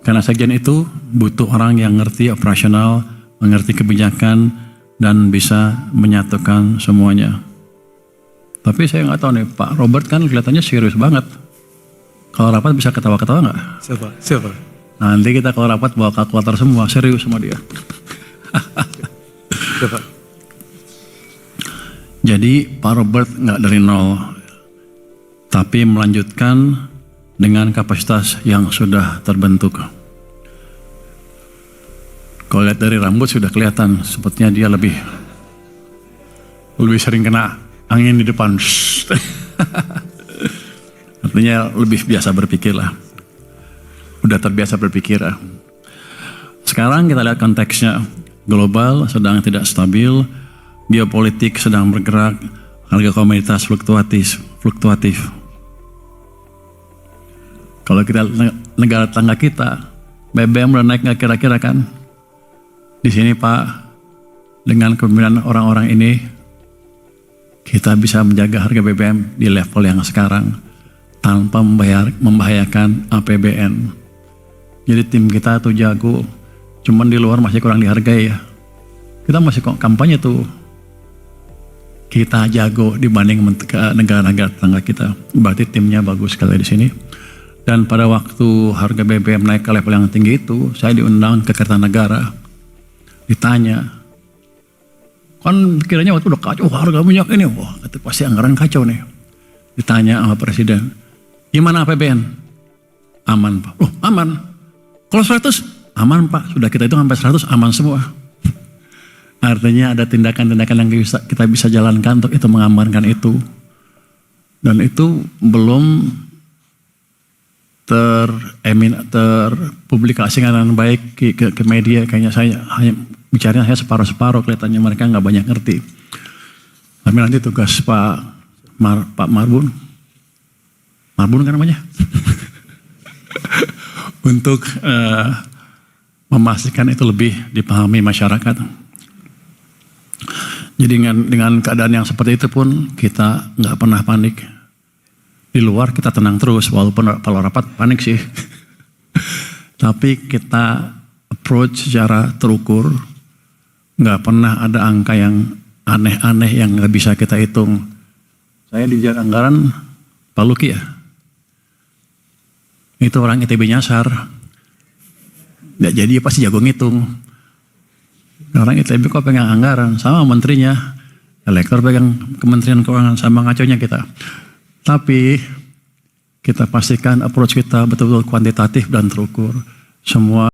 Karena sekjen itu butuh orang yang ngerti operasional, mengerti kebijakan, dan bisa menyatukan semuanya. Tapi saya nggak tahu nih, Pak Robert kan kelihatannya serius banget. Kalau rapat bisa ketawa-ketawa nggak? Siapa? Nanti kita kalau rapat bawa kalkulator semua, serius sama dia. Siapa? Jadi Pak Robert nggak dari nol, tapi melanjutkan dengan kapasitas yang sudah terbentuk. Kalau lihat dari rambut sudah kelihatan, sepertinya dia lebih sering kena angin di depan. Artinya lebih biasa berpikir lah. Udah terbiasa berpikir lah. Sekarang kita lihat konteksnya. Global sedang tidak stabil, geopolitik sedang bergerak, harga komoditas fluktuatif. Kalau kita negara tetangga kita, BBM udah naik nggak kira-kira kan? Di sini Pak, dengan kepemimpinan orang-orang ini, kita bisa menjaga harga BBM di level yang sekarang tanpa membahayakan APBN. Jadi tim kita tuh jago, cuman di luar masih kurang dihargai ya. Kita masih kampanye tuh. Kita jago dibanding negara-negara tetangga kita. Berarti timnya bagus sekali di sini. Dan pada waktu harga BBM naik ke level yang tinggi itu, saya diundang ke Kertanegara. Ditanya, kan kiranya waktu udah kacau harga minyak ini, wah itu pasti anggaran kacau nih. Ditanya sama Presiden, gimana APBN? Aman Pak. Oh aman. Kalau 100? Aman Pak. Sudah kita hitung sampai 100 aman semua. Artinya ada tindakan-tindakan yang kita bisa jalankan untuk itu mengamankan itu. Dan itu belum terpublikasikan dengan baik ke media. Kayaknya saya hanya bicaranya saya separuh-separuh, kelihatannya mereka nggak banyak ngerti. Tapi nanti tugas Pak Marbun kan namanya, untuk memastikan itu lebih dipahami masyarakat. Jadi dengan keadaan yang seperti itu pun kita nggak pernah panik. Di luar kita tenang terus, walaupun kalau rapat panik sih. Tapi kita approach secara terukur, nggak pernah ada angka yang aneh-aneh yang nggak bisa kita hitung. Saya di anggaran Pak Luki ya, itu orang ITB nyasar, nggak jadi pasti jago ngitung. Orang ITB kok pegang anggaran, sama menterinya, elektor pegang Kementerian Keuangan, sama ngaconya kita. Tapi kita pastikan approach kita betul-betul kuantitatif dan terukur. Semua